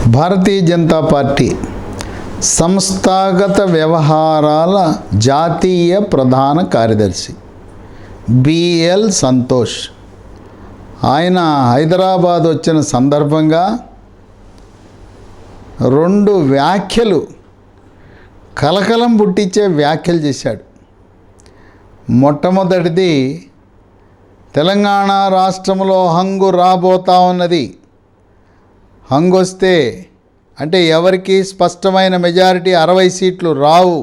Bharatiya Janata party సంస్థాగత వ్యవహారాల జాతీయ ప్రధాన కార్యదర్శి బిఎల్ సంతోష్ ఆయన హైదరాబాద్ వచ్చిన సందర్భంగా రెండు వ్యాఖ్యలు కలకలం పుట్టించే వ్యాఖ్యలు చేశాడు. మొట్టమొదటిది, తెలంగాణ రాష్ట్రంలో హంగు రాబోతా ఉన్నది. హంగు వస్తే అంటే ఎవరికి స్పష్టమైన మెజారిటీ 60 సీట్లు రావు.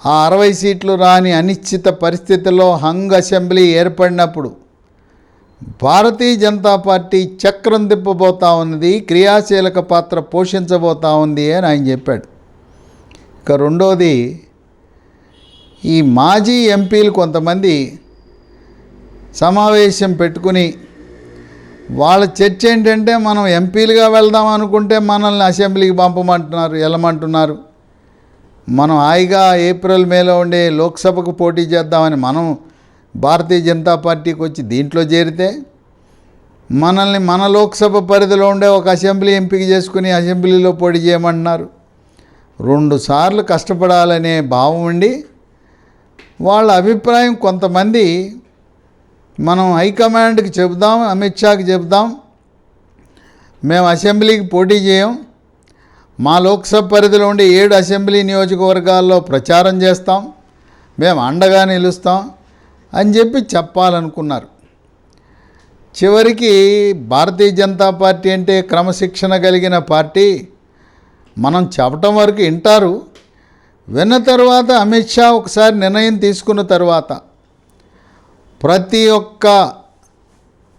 ఆ 60 సీట్లు రాని అనిశ్చిత పరిస్థితుల్లో హంగ్ అసెంబ్లీ ఏర్పడినప్పుడు భారతీయ జనతా పార్టీ చక్రం తిప్పబోతా ఉన్నది, క్రియాశీలక పాత్ర పోషించబోతా ఉంది అని ఆయన చెప్పాడు. ఇక రెండోది, ఈ మాజీ ఎంపీలు కొంతమంది సమావేశం పెట్టుకుని వాళ్ళ చర్చ ఏంటంటే, మనం ఎంపీలుగా వెళ్దాం అనుకుంటే మనల్ని అసెంబ్లీకి వెళ్ళమంటున్నారు. మనం హాయిగా ఏప్రిల్ మేలో ఉండే లోక్సభకు పోటీ చేద్దామని మనం భారతీయ జనతా పార్టీకి వచ్చి దీంట్లో చేరితే మనల్ని మన లోక్సభ పరిధిలో ఉండే ఒక అసెంబ్లీ ఎంపిక చేసుకుని అసెంబ్లీలో పోటీ చేయమంటున్నారు. 2 సార్లు కష్టపడాలనే భావం ఉండి వాళ్ళ అభిప్రాయం కొంతమంది, మనం హైకమాండ్కి చెబుదాం, అమిత్ షాకి చెబుదాం, మేము అసెంబ్లీకి పోటీ చేయం, మా లోక్సభ పరిధిలో ఉండే 7 అసెంబ్లీ నియోజకవర్గాల్లో ప్రచారం చేస్తాం, మేము అండగా నిలుస్తాం అని చెప్పి చెప్పాలనుకున్నారు. చివరికి భారతీయ జనతా పార్టీ అంటే క్రమశిక్షణ కలిగిన పార్టీ, మనం చెప్పటం వరకు వింటారు. విన్న తర్వాత అమిత్ షా ఒకసారి నిర్ణయం తీసుకున్న తర్వాత ప్రతి ఒక్క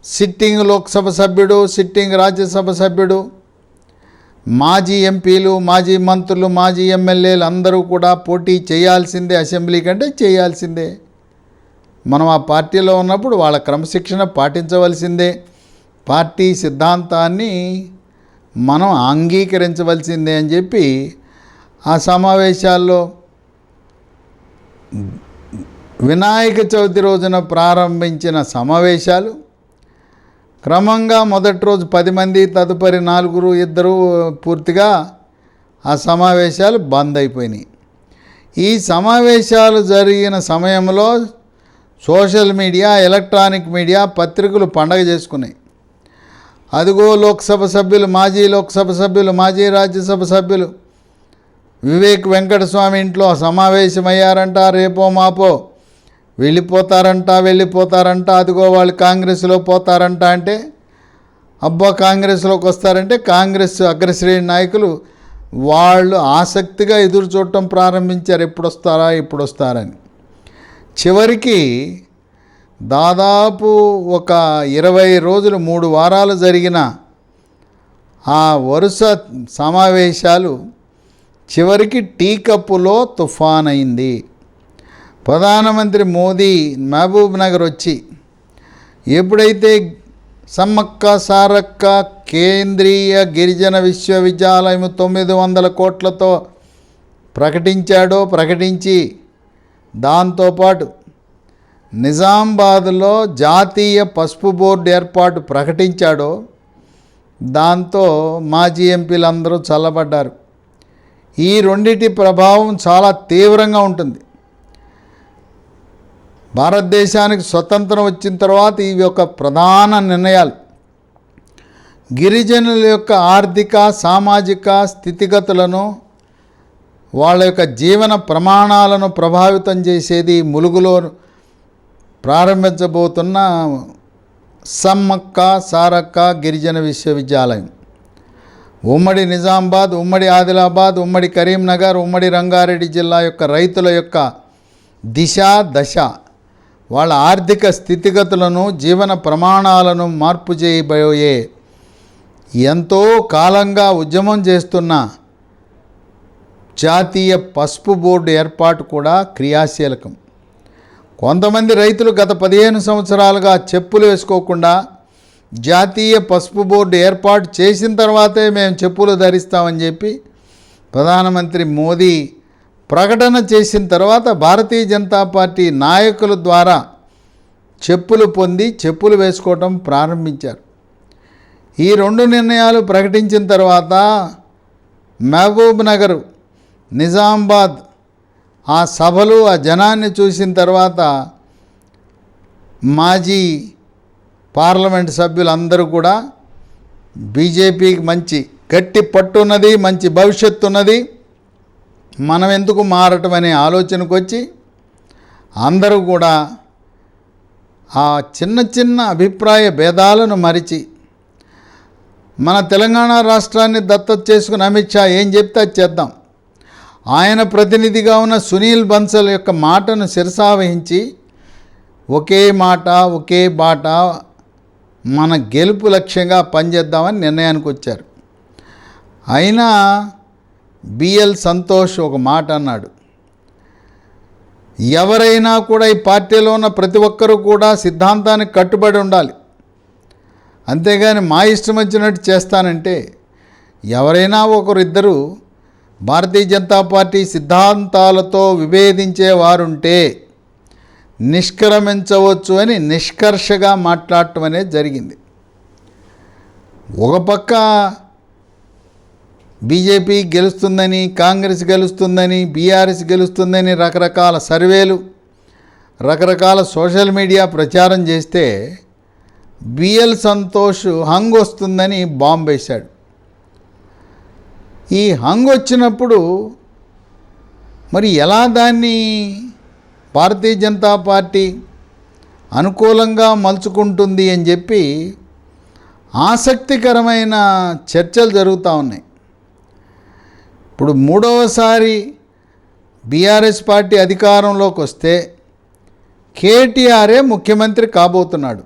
సిట్టింగ్ లోక్సభ సభ్యుడు, సిట్టింగ్ రాజ్యసభ సభ్యుడు, మాజీ ఎంపీలు, మాజీ మంత్రులు, మాజీ ఎమ్మెల్యేలు అందరూ కూడా పోటీ చేయాల్సిందే, అసెంబ్లీ కంటే చేయాల్సిందే. మనం ఆ పార్టీలో ఉన్నప్పుడు వాళ్ళ క్రమశిక్షణ పాటించవలసిందే, పార్టీ సిద్ధాంతాన్ని మనం అంగీకరించవలసిందే అని చెప్పి ఆ సమావేశాల్లో వినాయక చవితి రోజున ప్రారంభించిన సమావేశాలు క్రమంగా మొదటి రోజు 10 మంది, తదుపరి 4, 2 పూర్తిగా ఆ సమావేశాలు బంద్ అయిపోయినాయి. ఈ సమావేశాలు జరిగిన సమయంలో సోషల్ మీడియా, ఎలక్ట్రానిక్ మీడియా, పత్రికలు పండగ చేసుకున్నాయి. అదిగో లోక్సభ సభ్యులు, మాజీ లోక్సభ సభ్యులు, మాజీ రాజ్యసభ సభ్యులు వివేక్ వెంకటస్వామి ఇంట్లో సమావేశమయ్యారంట, రేపో మాపో వెళ్ళిపోతారంట, అదిగో వాళ్ళు కాంగ్రెస్లో పోతారంట. అంటే అబ్బా కాంగ్రెస్లోకి వస్తారంటే కాంగ్రెస్ అగ్రశ్రేణి నాయకులు వాళ్ళు ఆసక్తిగా ఎదురు చూడటం ప్రారంభించారు, ఎప్పుడు వస్తారని. చివరికి దాదాపు ఒక 20 రోజులు, 3 వారాలు జరిగిన ఆ వరుస సమావేశాలు చివరికి టీ కప్పులో తుఫాన్ అయింది. ప్రధానమంత్రి మోదీ మహబూబ్ నగర్ వచ్చి ఎప్పుడైతే సమ్మక్క సారక్క కేంద్రీయ గిరిజన విశ్వవిద్యాలయం 900 కోట్లతో ప్రకటించి దాంతోపాటు నిజామాబాద్లో జాతీయ పసుపు బోర్డు ఏర్పాటు ప్రకటించాడో దాంతో మాజీ ఎంపీలందరూ చల్లబడ్డారు. ఈ రెండిటి ప్రభావం చాలా తీవ్రంగా ఉంటుంది. భారతదేశానికి స్వతంత్రం వచ్చిన తర్వాత ఇవి ఒక ప్రధాన నిర్ణయాలు. గిరిజనుల యొక్క ఆర్థిక, సామాజిక స్థితిగతులను, వాళ్ళ యొక్క జీవన ప్రమాణాలను ప్రభావితం చేసేది ములుగులో ప్రారంభించబోతున్న సమ్మక్క సారక్క గిరిజన విశ్వవిద్యాలయం. ఉమ్మడి నిజామాబాద్, ఉమ్మడి ఆదిలాబాద్, ఉమ్మడి కరీంనగర్, ఉమ్మడి రంగారెడ్డి జిల్లా యొక్క రైతుల యొక్క దశ, వాళ్ళ ఆర్థిక స్థితిగతులను, జీవన ప్రమాణాలను మార్పు చేయబోయే ఎంతో కాలంగా ఉద్యమం చేస్తున్న జాతీయ పసుపు బోర్డు ఏర్పాటు కూడా క్రియాశీలకం. కొంతమంది రైతులు గత 15 సంవత్సరాలుగా చెప్పులు వేసుకోకుండా జాతీయ పసుపు బోర్డు ఏర్పాటు చేసిన తర్వాతే మేము చెప్పులు ధరిస్తామని చెప్పి ప్రధానమంత్రి మోదీ ప్రకటన చేసిన తర్వాత భారతీయ జనతా పార్టీ నాయకుల ద్వారా చెప్పులు పొంది చెప్పులు వేసుకోవటం ప్రారంభించారు. ఈ 2 నిర్ణయాలు ప్రకటించిన తర్వాత మహబూబ్ నగర్, నిజామాబాద్ ఆ సభలు, ఆ జనాన్ని చూసిన తర్వాత మాజీ పార్లమెంట్ సభ్యులందరూ కూడా బీజేపీకి మంచి గట్టి పట్టున్నది, మంచి భవిష్యత్తు ఉన్నది, మనం ఎందుకు మారటం అనే ఆలోచనకు వచ్చి అందరూ కూడా ఆ చిన్న చిన్న అభిప్రాయ భేదాలను మరిచి మన తెలంగాణ రాష్ట్రాన్ని దత్తత చేసుకుని అమిత్ షా ఏం చెప్తే అది చేద్దాం, ఆయన ప్రతినిధిగా ఉన్న సునీల్ బన్సల్ యొక్క మాటను శిరసావహించి ఒకే మాట ఒకే బాట మన గెలుపు లక్ష్యంగా పనిచేద్దామని నిర్ణయానికి వచ్చారు. అయినా బిఎల్ సంతోష్ ఒక మాట అన్నాడు, ఎవరైనా కూడా ఈ పార్టీలో ఉన్న ప్రతి ఒక్కరూ కూడా సిద్ధాంతానికి కట్టుబడి ఉండాలి, అంతేగాని మా ఇష్టం వచ్చినట్టు చేస్తానంటే ఎవరైనా ఒకరిద్దరు భారతీయ జనతా పార్టీ సిద్ధాంతాలతో విభేదించే వారుంటే నిష్క్రమించవచ్చు అని నిష్కర్షగా మాట్లాడటం అనేది జరిగింది. ఒక పక్క బీజేపీ గెలుస్తుందని, కాంగ్రెస్ గెలుస్తుందని, బీఆర్ఎస్ గెలుస్తుందని రకరకాల సర్వేలు, రకరకాల సోషల్ మీడియా ప్రచారం చేస్తే బిఎల్ సంతోష్ హంగ్ వస్తుందని బాంబు వేశాడు. ఈ హంగ్ వచ్చినప్పుడు మరి ఎలా దాన్ని భారతీయ జనతా పార్టీ అనుకూలంగా మలుచుకుంటుంది అని చెప్పి ఆసక్తికరమైన చర్చలు జరుగుతూ ఉన్నాయి. ఇప్పుడు 3వసారి బీఆర్ఎస్ పార్టీ అధికారంలోకి వస్తే కేటీఆరే ముఖ్యమంత్రి కాబోతున్నాడు.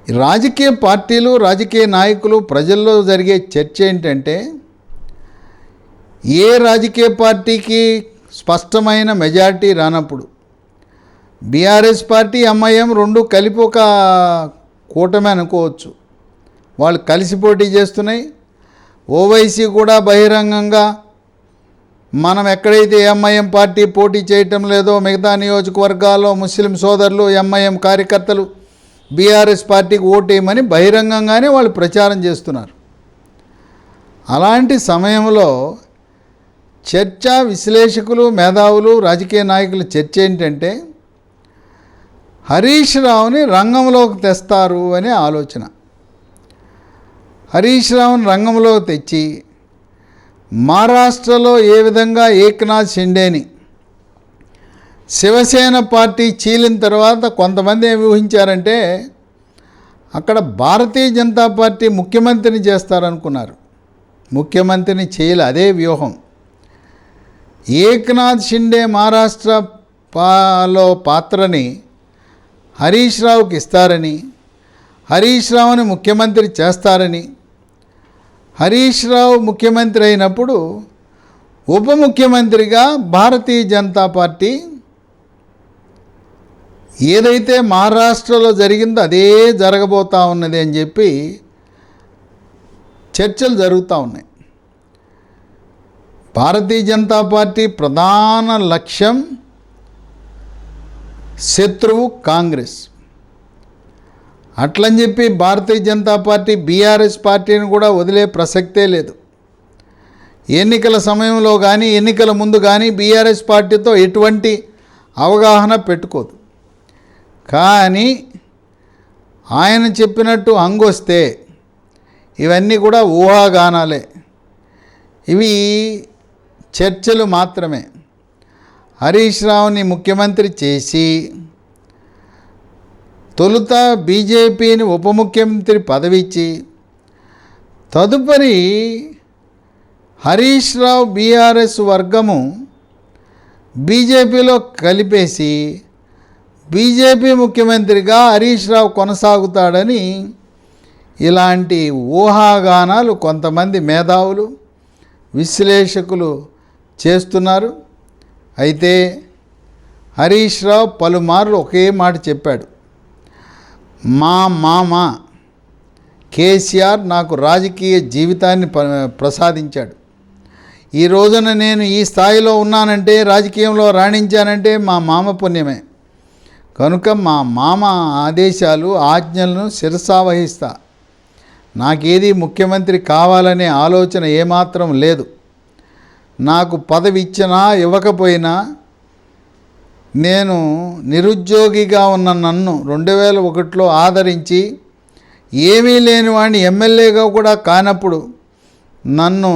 రాజకీయ పార్టీలు, రాజకీయ నాయకులు, ప్రజల్లో జరిగే చర్చ ఏంటంటే ఏ రాజకీయ పార్టీకి స్పష్టమైన మెజారిటీ రానప్పుడు బీఆర్ఎస్ పార్టీ, ఎంఐఎం రెండు కలిపి ఒక కూటమి అనుకోవచ్చు. వాళ్ళు కలిసి పోటీ చేస్తున్నాయి. ఓవైసీ కూడా బహిరంగంగా మనం ఎక్కడైతే ఎంఐఎం పార్టీ పోటీ చేయటం లేదో మిగతా నియోజకవర్గాల్లో ముస్లిం సోదరులు, ఎంఐఎం కార్యకర్తలు బీఆర్ఎస్ పార్టీకి ఓటేయమని బహిరంగంగానే వాళ్ళు ప్రచారం చేస్తున్నారు. అలాంటి సమయంలో చర్చ, విశ్లేషకులు, మేధావులు, రాజకీయ నాయకుల చర్చ ఏంటంటే హరీష్ రావుని రంగంలోకి తెస్తారు అనే ఆలోచన. హరీష్ రావుని రంగంలోకి తెచ్చి మహారాష్ట్రలో ఏ విధంగా ఏక్నాథ్ షిండేని శివసేన పార్టీ చీలిన తర్వాత కొంతమంది ఏమి ఊహించారంటే అక్కడ భారతీయ జనతా పార్టీ ముఖ్యమంత్రిని చేస్తారనుకున్నారు. ముఖ్యమంత్రిని చేయలే, అదే వ్యూహం. ఏక్నాథ్ షిండే మహారాష్ట్రలో పాత్రని హరీష్ రావుకి ఇస్తారని, హరీష్ రావుని ముఖ్యమంత్రి చేస్తారని, హరీష్ రావు ముఖ్యమంత్రి అయినప్పుడు ఉప ముఖ్యమంత్రిగా భారతీయ జనతా పార్టీ ఏదైతే మహారాష్ట్రలో జరిగిందో అదే జరగబోతూ ఉన్నది అని చెప్పి చర్చలు జరుగుతూ ఉన్నాయి. భారతీయ జనతా పార్టీ ప్రధాన లక్ష్యం శత్రువు కాంగ్రెస్. అట్లని చెప్పి భారతీయ జనతా పార్టీ బీఆర్ఎస్ పార్టీని కూడా వదిలే ప్రసక్తే లేదు. ఎన్నికల సమయంలో కానీ ఎన్నికల ముందు కానీ బీఆర్ఎస్ పార్టీతో ఎటువంటి అవగాహన పెట్టుకోదు. కానీ ఆయన చెప్పినట్టు హంగొస్తే ఇవన్నీ కూడా ఊహాగానాలే, ఇవి చర్చలు మాత్రమే. హరీష్ రావుని ముఖ్యమంత్రి చేసి తొలుత బీజేపీని ఉప ముఖ్యమంత్రి పదవి ఇచ్చి తదుపరి హరీష్ రావు బీఆర్ఎస్ వర్గము బీజేపీలో కలిపేసి బీజేపీ ముఖ్యమంత్రిగా హరీష్ రావు కొనసాగుతాడని ఇలాంటి ఊహాగానాలు కొంతమంది మేధావులు, విశ్లేషకులు చేస్తున్నారు. అయితే హరీష్ రావు పలుమార్లు ఒకే మాట చెప్పాడు, మా మామ కేసీఆర్ నాకు రాజకీయ జీవితాన్ని ప్రసాదించాడు. ఈ రోజున నేను ఈ స్థాయిలో ఉన్నానంటే, రాజకీయంలో రాణించానంటే మా మామ పుణ్యమే. కనుక మా మామ ఆదేశాలు, ఆజ్ఞలను శిరసావహిస్తా. నాకేది ముఖ్యమంత్రి కావాలనే ఆలోచన ఏమాత్రం లేదు. నాకు పదవి ఇచ్చినా ఇవ్వకపోయినా నేను నిరుద్యోగిగా ఉన్న నన్ను 2001లో ఆదరించి ఏమీ లేని వాడిని ఎమ్మెల్యేగా కూడా కానప్పుడు నన్ను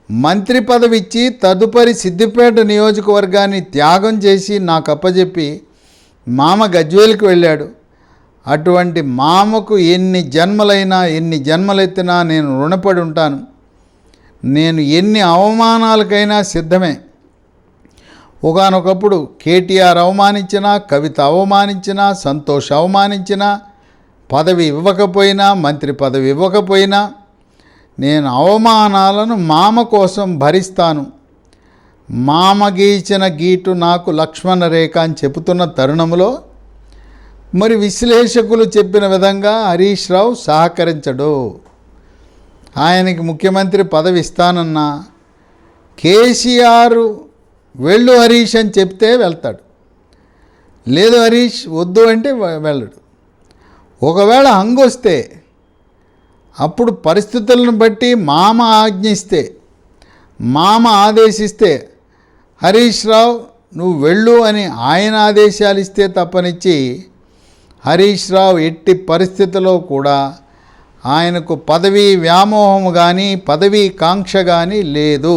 మంత్రి పదవి ఇచ్చి తదుపరి సిద్దిపేట నియోజకవర్గాన్ని త్యాగం చేసి నాకు అప్పచెప్పి మామ గజ్వేల్కి వెళ్ళాడు. అటువంటి మామకు ఎన్ని జన్మలెత్తినా నేను రుణపడి ఉంటాను. నేను ఎన్ని అవమానాలకైనా సిద్ధమే. ఒకానొకప్పుడు కేటీఆర్ అవమానించినా, కవిత అవమానించినా, సంతోష్ అవమానించినా, పదవి ఇవ్వకపోయినా, మంత్రి పదవి ఇవ్వకపోయినా నేను అవమానాలను మామ కోసం భరిస్తాను. మామ గీచిన గీటు నాకు లక్ష్మణ రేఖ అని చెబుతున్న తరుణంలో మరి విశ్లేషకులు చెప్పిన విధంగా హరీష్ రావు సహకరించడు. ఆయనకి ముఖ్యమంత్రి పదవి ఇస్తానన్నా కేసీఆర్ వెళ్ళు హరీష్ అని చెప్తే వెళ్తాడు, లేదు హరీష్ వద్దు అంటే వెళ్ళడు. ఒకవేళ హంగొస్తే అప్పుడు పరిస్థితులను బట్టి మామ ఆజ్ఞిస్తే, మామ ఆదేశిస్తే హరీష్ రావు నువ్వు వెళ్ళు అని ఆయన ఆదేశాలు ఇస్తే తప్పనిచ్చి హరీష్ రావు ఎట్టి పరిస్థితుల్లో కూడా ఆయనకు పదవీ వ్యామోహం కానీ పదవీ కాంక్ష కానీ లేదు.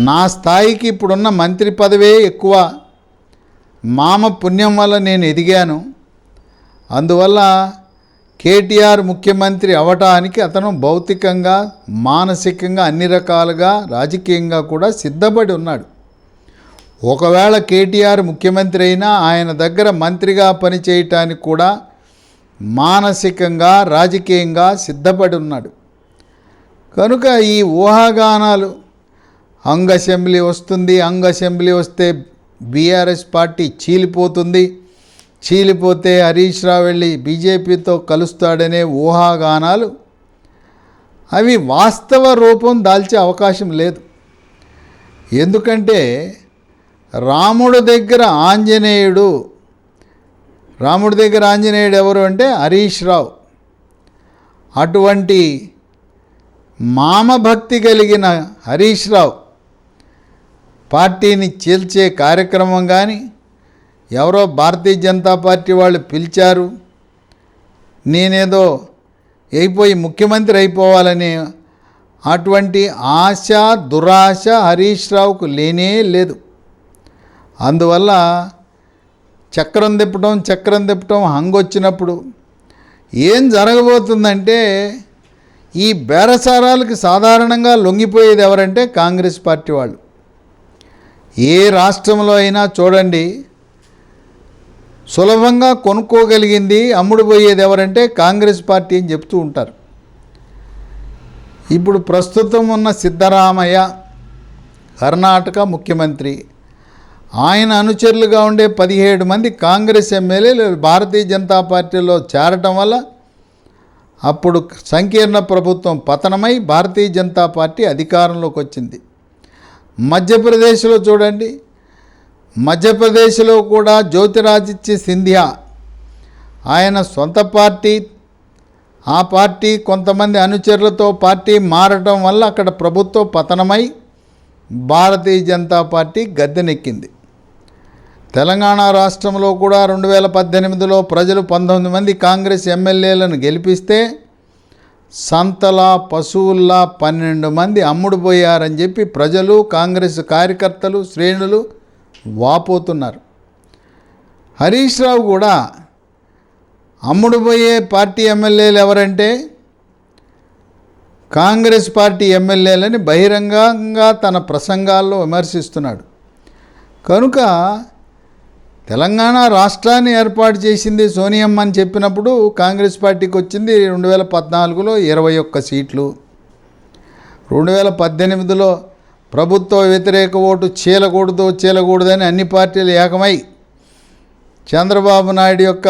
నా స్థాయికి ఇప్పుడున్న మంత్రి పదవే ఎక్కువ. మామ పుణ్యం వల్ల నేను ఎదిగాను. అందువల్ల కేటీఆర్ ముఖ్యమంత్రి అవటానికి అతను భౌతికంగా, మానసికంగా, అన్ని రకాలుగా, రాజకీయంగా కూడా సిద్ధపడి ఉన్నాడు. ఒకవేళ కేటీఆర్ ముఖ్యమంత్రి అయినా ఆయన దగ్గర మంత్రిగా పనిచేయటానికి కూడా మానసికంగా, రాజకీయంగా సిద్ధపడి ఉన్నాడు. కనుక ఈ ఊహాగానాలు హంగ్ అసెంబ్లీ వస్తుంది, హంగ్ అసెంబ్లీ వస్తే బీఆర్ఎస్ పార్టీ చీలిపోతుంది, చీలిపోతే హరీష్ రావు వెళ్ళి బీజేపీతో కలుస్తాడనే ఊహాగానాలు అవి వాస్తవ రూపం దాల్చే అవకాశం లేదు. ఎందుకంటే రాముడి దగ్గర ఆంజనేయుడు ఎవరు అంటే హరీష్ రావు. అటువంటి మామభక్తి కలిగిన హరీష్ రావు పార్టీని చీల్చే కార్యక్రమం కానీ, ఎవరో భారతీయ జనతా పార్టీ వాళ్ళు పిలిచారు, నేనేదో అయిపోయి ముఖ్యమంత్రి అయిపోవాలని అటువంటి ఆశ, దురాశ హరీష్ రావుకు లేనే లేదు. అందువల్ల చక్రం తిప్పటం హంగొచ్చినప్పుడు ఏం జరగబోతుందంటే ఈ బేరసారాలకు సాధారణంగా లొంగిపోయేది ఎవరంటే కాంగ్రెస్ పార్టీ వాళ్ళు. ఏ రాష్ట్రంలో అయినా చూడండి, సులభంగా కొనుక్కోగలిగింది అమ్ముడు పోయేది ఎవరంటే కాంగ్రెస్ పార్టీ అని చెప్తూ ఉంటారు. ఇప్పుడు ప్రస్తుతం ఉన్న సిద్ధరామయ్య కర్ణాటక ముఖ్యమంత్రి, ఆయన అనుచరులుగా ఉండే 17 మంది కాంగ్రెస్ ఎమ్మెల్యేలు భారతీయ జనతా పార్టీలో చేరటం వల్ల అప్పుడు సంకీర్ణ ప్రభుత్వం పతనమై భారతీయ జనతా పార్టీ అధికారంలోకి వచ్చింది. మధ్యప్రదేశ్లో చూడండి, మధ్యప్రదేశ్లో కూడా జ్యోతిరాదిత్య సింధియా ఆయన సొంత పార్టీ, ఆ పార్టీ కొంతమంది అనుచరులతో పార్టీ మారటం వల్ల అక్కడ ప్రభుత్వం పతనమై భారతీయ జనతా పార్టీ గద్దెనెక్కింది. తెలంగాణ రాష్ట్రంలో కూడా 2018లో ప్రజలు 19 మంది కాంగ్రెస్ ఎమ్మెల్యేలను గెలిపిస్తే సంతలా పశువుల్లా 12 మంది అమ్ముడుపోయారని చెప్పి ప్రజలు, కాంగ్రెస్ కార్యకర్తలు, శ్రేణులు వాపోతున్నారు. హరీష్ రావు కూడా అమ్ముడుపోయే పార్టీ ఎమ్మెల్యేలు ఎవరంటే కాంగ్రెస్ పార్టీ ఎమ్మెల్యేలని బహిరంగంగా తన ప్రసంగాల్లో విమర్శిస్తున్నాడు. కనుక తెలంగాణ రాష్ట్రాన్ని ఏర్పాటు చేసింది సోనియమ్మ అని చెప్పినప్పుడు కాంగ్రెస్ పార్టీకి వచ్చింది 2014లో 21 సీట్లు. 2018లో ప్రభుత్వ వ్యతిరేక ఓటు చీలకూడదని అన్ని పార్టీలు ఏకమై చంద్రబాబు నాయుడు యొక్క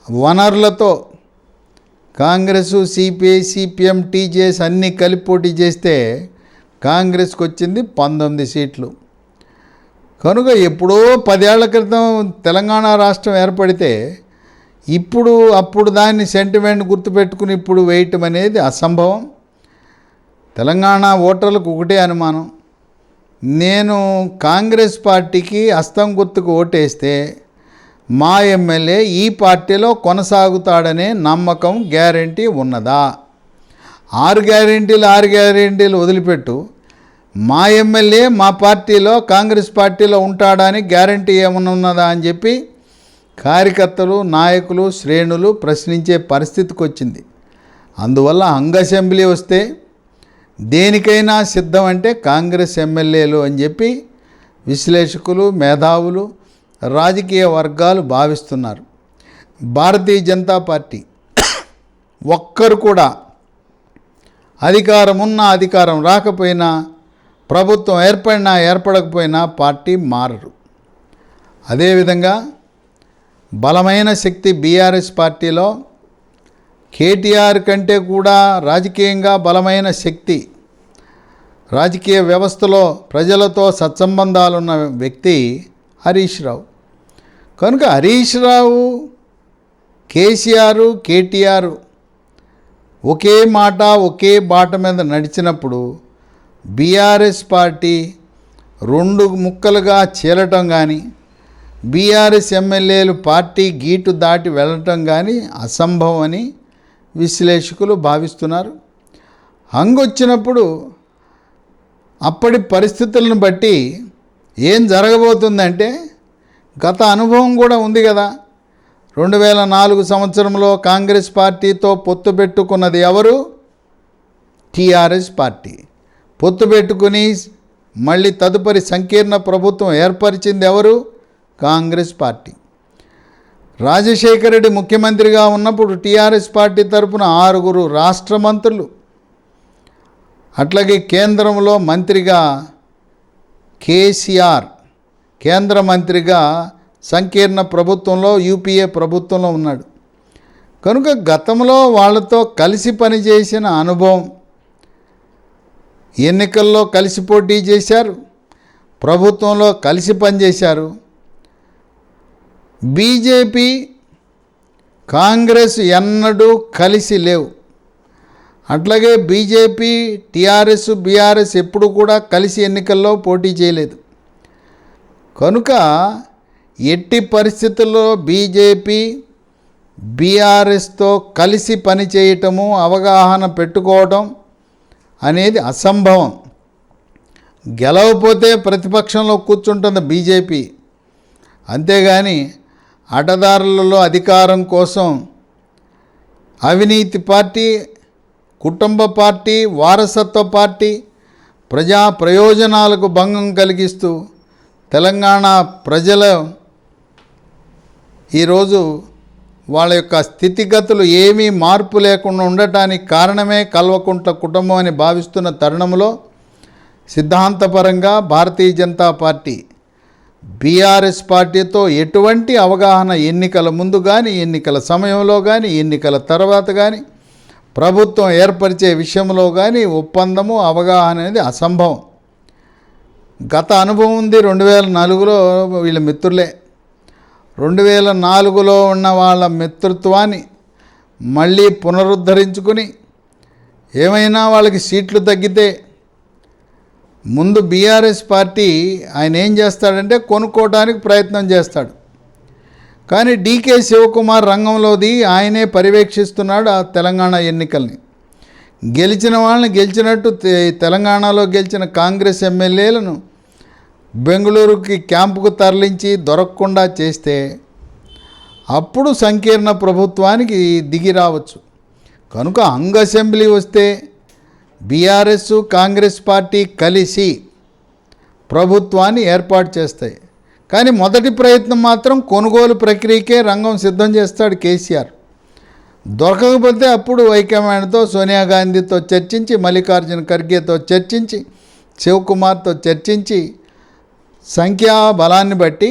వనరులతో కాంగ్రెస్, సిపిఐ, సిపిఎం, టీజేఎస్ అన్నీ కలిపి పోటీ చేస్తే కాంగ్రెస్కి వచ్చింది 19 సీట్లు. కనుక ఎప్పుడో 10 ఏళ్ల క్రితం తెలంగాణ రాష్ట్రం ఏర్పడితే ఇప్పుడు అప్పుడు దాన్ని సెంటిమెంట్ గుర్తుపెట్టుకుని ఇప్పుడు వేయటం అనేది అసంభవం. తెలంగాణ ఓటర్లకు ఒకటే అనుమానం, నేను కాంగ్రెస్ పార్టీకి హస్తం గుర్తుకు ఓటేస్తే మా ఎమ్మెల్యే ఈ పార్టీలో కొనసాగుతాడనే నమ్మకం గ్యారెంటీ ఉన్నదా? 6 గ్యారెంటీలు వదిలిపెట్టు, మా ఎమ్మెల్యే మా పార్టీలో కాంగ్రెస్ పార్టీలో ఉంటాడని గ్యారెంటీ ఏమన్నా ఉన్నదా అని చెప్పి కార్యకర్తలు, నాయకులు, శ్రేణులు ప్రశ్నించే పరిస్థితికి వచ్చింది. అందువల్ల హంగ్ అసెంబ్లీ వస్తే దేనికైనా సిద్ధం అంటే కాంగ్రెస్ ఎమ్మెల్యేలు అని చెప్పి విశ్లేషకులు, మేధావులు, రాజకీయ వర్గాలు భావిస్తున్నారు. భారతీయ జనతా పార్టీ ఒక్కరు కూడా అధికారం ఉన్నా అధికారం రాకపోయినా, ప్రభుత్వం ఏర్పడినా ఏర్పడకపోయినా పార్టీ మారరు. అదేవిధంగా బలమైన శక్తి బీఆర్ఎస్ పార్టీలో కేటీఆర్ కంటే కూడా రాజకీయంగా బలమైన శక్తి, రాజకీయ వ్యవస్థలో ప్రజలతో సత్సంబంధాలున్న వ్యక్తి హరీష్ రావు. కనుక హరీష్ రావు, కేసీఆర్, కేటీఆర్ ఒకే మాట ఒకే బాట మీద నడిచినప్పుడు బీఆర్ఎస్ పార్టీ 2 ముక్కలుగా చీలటం కానీ, బీఆర్ఎస్ ఎమ్మెల్యేలు పార్టీ గీటు దాటి వెళ్ళటం కానీ అసంభవం అని విశ్లేషకులు భావిస్తున్నారు. హంగ్ వచ్చినప్పుడు అప్పటి పరిస్థితులను బట్టి ఏం జరగబోతుందంటే, గత అనుభవం కూడా ఉంది కదా. 2004 సంవత్సరంలో కాంగ్రెస్ పార్టీతో పొత్తు పెట్టుకున్నది ఎవరు? TRS party. పొత్తు పెట్టుకుని మళ్ళీ తదుపరి సంకీర్ణ ప్రభుత్వం ఏర్పరిచింది ఎవరు? కాంగ్రెస్ పార్టీ. రాజశేఖర రెడ్డి ముఖ్యమంత్రిగా ఉన్నప్పుడు టీఆర్ఎస్ పార్టీ తరపున 6 రాష్ట్ర మంత్రులు, అట్లాగే కేంద్రంలో మంత్రిగా కేసీఆర్, కేంద్ర మంత్రిగా సంకీర్ణ ప్రభుత్వంలో యూపీఏ ప్రభుత్వంలో ఉన్నాడు. కనుక గతంలో వాళ్ళతో కలిసి పనిచేసిన అనుభవం, ఎన్నికల్లో కలిసి పోటీ చేశారు, ప్రభుత్వంలో కలిసి పనిచేశారు. బీజేపీ, కాంగ్రెస్ ఎన్నడూ కలిసి లేవు. అట్లాగే బీజేపీ, టీఆర్ఎస్, బీఆర్ఎస్ ఎప్పుడు కూడా కలిసి ఎన్నికల్లో పోటీ చేయలేదు. కనుక ఎట్టి పరిస్థితుల్లో బీజేపీ, బీఆర్ఎస్తో కలిసి పనిచేయటము, అవగాహన పెట్టుకోవడం అనేది అసంభవం. గెలవపోతే ప్రతిపక్షంలో కూర్చుంటుంది బీజేపీ, అంతేగాని అడ్డదారులలో అధికారం కోసం అవినీతి పార్టీ, కుటుంబ పార్టీ, వారసత్వ పార్టీ, ప్రజా ప్రయోజనాలకు భంగం కలిగిస్తూ తెలంగాణ ప్రజల ఈరోజు వాళ్ళ యొక్క స్థితిగతులు ఏమీ మార్పు లేకుండా ఉండటానికి కారణమే కల్వకుంట్ల కుటుంబం అని భావిస్తున్న తరుణంలో సిద్ధాంతపరంగా భారతీయ జనతా పార్టీ బీఆర్ఎస్ పార్టీతో ఎటువంటి అవగాహన ఎన్నికల ముందు కానీ, ఎన్నికల సమయంలో కానీ, ఎన్నికల తర్వాత కానీ, ప్రభుత్వం ఏర్పరిచే విషయంలో కానీ ఒప్పందము, అవగాహన అనేది అసంభవం. గత అనుభవం ఉంది. 2004లో వీళ్ళ మిత్రులే. 2004లో ఉన్న వాళ్ళ మిత్రత్వాన్ని మళ్ళీ పునరుద్ధరించుకుని, ఏమైనా వాళ్ళకి సీట్లు తగ్గితే ముందు బీఆర్ఎస్ పార్టీ ఆయన ఏం చేస్తాడంటే కొనుక్కోవడానికి ప్రయత్నం చేస్తాడు. కానీ డీకే శివకుమార్ రంగంలోది ఆయనే పర్యవేక్షిస్తున్నాడు ఆ తెలంగాణ ఎన్నికల్ని. గెలిచిన వాళ్ళని గెలిచినట్టు తెలంగాణలో గెలిచిన కాంగ్రెస్ ఎమ్మెల్యేలను బెంగళూరుకి క్యాంపుకు తరలించి దొరకకుండా చేస్తే అప్పుడు సంకీర్ణ ప్రభుత్వానికి దిగి రావచ్చు. కనుక హంగ్ అసెంబ్లీ వస్తే బీఆర్ఎస్, కాంగ్రెస్ పార్టీ కలిసి ప్రభుత్వాన్ని ఏర్పాటు చేస్తాయి. కానీ మొదటి ప్రయత్నం మాత్రం కొనుగోలు ప్రక్రియకే రంగం సిద్ధం చేస్తాడు కేసీఆర్. దొరకకపోతే అప్పుడు హైకమాండ్తో, సోనియా గాంధీతో చర్చించి, మల్లికార్జున ఖర్గేతో చర్చించి, శివకుమార్తో చర్చించి సంఖ్యాబలాన్ని బట్టి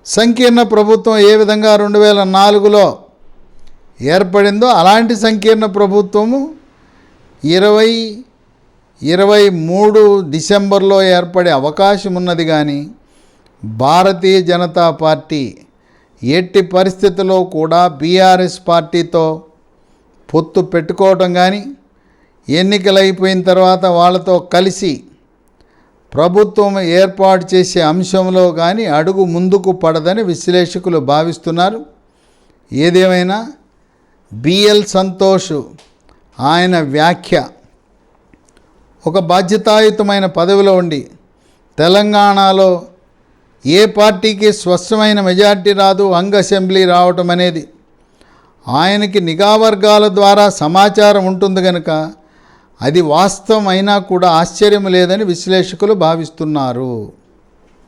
సంకీర్ణ ప్రభుత్వం ఏ విధంగా 2004లో ఏర్పడిందో అలాంటి సంకీర్ణ ప్రభుత్వము 2023 డిసెంబర్లో ఏర్పడే అవకాశం ఉన్నది. కానీ భారతీయ జనతా పార్టీ ఎట్టి పరిస్థితుల్లో కూడా బీఆర్ఎస్ పార్టీతో పొత్తు పెట్టుకోవటం కానీ ఎన్నికలు అయిపోయిన తర్వాత వాళ్ళతో కలిసి ప్రభుత్వం ఏర్పాటు చేసే అంశంలో కానీ అడుగు ముందుకు పడదని విశ్లేషకులు భావిస్తున్నారు. ఏదేమైనా బిఎల్ సంతోష్ ఆయన వ్యాఖ్య ఒక బాధ్యతాయుతమైన పదవిలో ఉండి తెలంగాణలో ఏ పార్టీకి స్పష్టమైన మెజార్టీ రాదు, హంగ్ అసెంబ్లీ రావటం అనేది ఆయనకి నిఘా వర్గాల ద్వారా సమాచారం ఉంటుంది కనుక అది వాస్తవం అయినా కూడా ఆశ్చర్యం లేదని విశ్లేషకులు భావిస్తున్నారు.